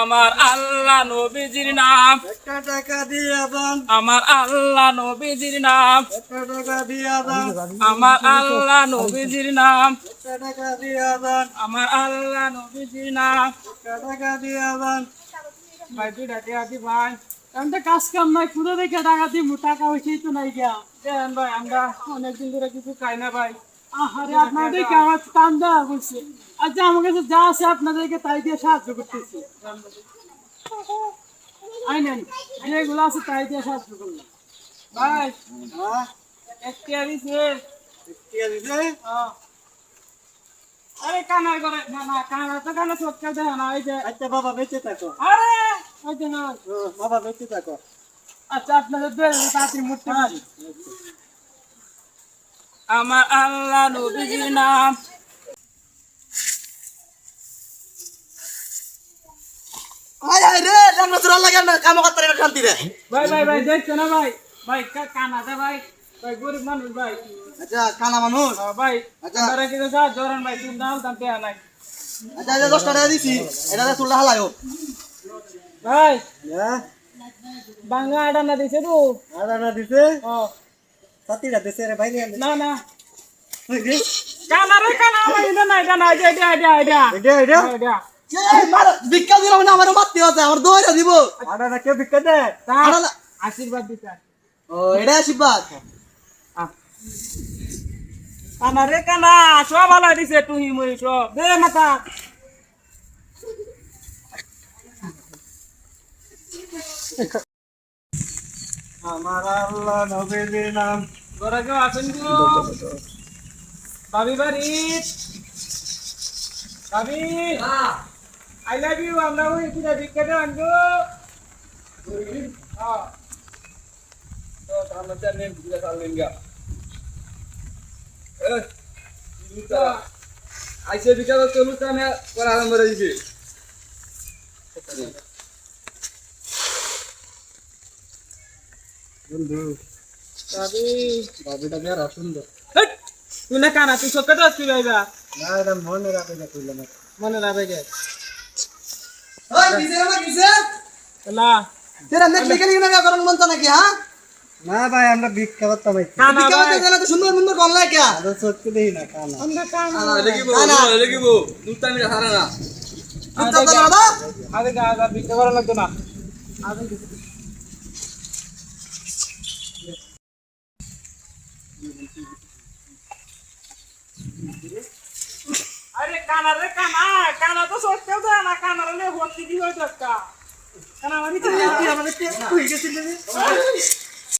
আমার আল্লাহ নবীজির নাম, একটা টাকা দিয়া দান, আমার আল্লাহ নবীজির নাম, একটা টাকা দিয়া দান, আমার আল্লাহ নবীজির নাম, একটা টাকা দিয়া দান, আমার আল্লাহ নবীজির নাম। একটা টাকা দিয়া দান। ভাই তুই ডাকে আছি ভাই। আমি তো কাজ কাম নাই, খুঁড়ে দেখে টাকা দিব, টাকা হয়েছেই তো নাই গিয়া। দেন ভাই, আমরা অনেকদিন ধরে কিছু খাই না ভাই। আরে আপনাদেরকে আমার কাম দেওয়া বলছে। আচ্ছা আমার কাছে যা আছে আপনাদেরকে তাই দিয়ে সাহায্য করতেছি। আই নেন, যেগুলো আছে তাই দিয়ে সাহায্য করলাম। ভাই হ্যাঁ, একটি দিছে। ঠিক আছে। আরে কানার করে না না, কানা তো কানা সত্যি দেয় না, এই যে। আচ্ছা বাবা বেঁচে থাকো। আরে ওই যে না। বাবা বেঁচে থাকো। আচ্ছা আপনাদের তাড়াতাড়ি মুড়তে পারি। আমার আল্লাহ নবীজির নাম। আয় আয় রে, রান্না চুরা লাগে না, কাম করতে রে শান্তি রে। ভাই ভাই ভাই দেখছো না ভাই, ভাই কানা দে ভাই, ভাই গরিব মানুষ ভাই। আচ্ছা কানা মানুষ। ভাই আচ্ছা। আমরা কি সাহায্য করেন ভাই, তুমি দাও দাম দেয়া নাই। আচ্ছা আচ্ছা 10 টাকা দিছি, এটা চুলা হালায়ো। ভাই হ্যাঁ, বাংলা আডা না দিছে তো। রান্না দিছে, ও সাতিটা দিছে রে ভাই রে। না না, কানা রে কানা, ভাই এটা না এটা না, এটা এটা এটা এটা এটা এটা এটা। এই মার ভিক্ষা দিল না, আমারে মারতে হচ্ছে, আমার দইরা দিব। আড়া না কে ভিক্ষা দেয়? আড়া না। আশীর্বাদ দিতা। ও এটা আশীর্বাদ। কানা রে কানা, সব ভালো দিছে, তুই মুই সব দে মাথা। আমার আল্লাহ নবীর নাম। ঘরে কেউ আছেন গো? ভাবি বাড়ি? ভাবি আই লাভ ইউ, আমরা ওই কিনা ভিক্ষা দেওয়ান গো। হ্যাঁ তো আমরা জানেন ভিক্ষা চালেন গা। আইসে ভিক্ষা তো চলু তানে করা আরম্ভ করে দিছে। বন্ধু ভাবি বাবিটা মেরা সুন্দর। হেট, তুই না কানা, তুই সব কেটে আসবি ভাইবা, না এটা মনে রাখে না কইলাম। মনে রাখবে গে। ওই কিসে না কিসে? না তেরা নেট লিখে লিখে না করার মন তো নাকি? হ্যাঁ না ভাই আমরা ভিক্ষা করতাম। কানা ভিক্ষা ভাই, করতে গেলে তো সুন্দর সুন্দর কোন লাগে क्या? আরে সত্যি দেই না কানা। আমরা কানা লেগিবো দুধটা আমি হারা না বুঝতে পারলা না? আগে গা গা ভিক্ষা করা লাগতো না। আগে আরে কানা রে কানা, কানা তো সত্যি দেয় না, কানা রে ভর্তি কি হয়ে যাচ্ছে। কানা মানে কি আমাদের টেস্ট হয়ে গেছিল রে।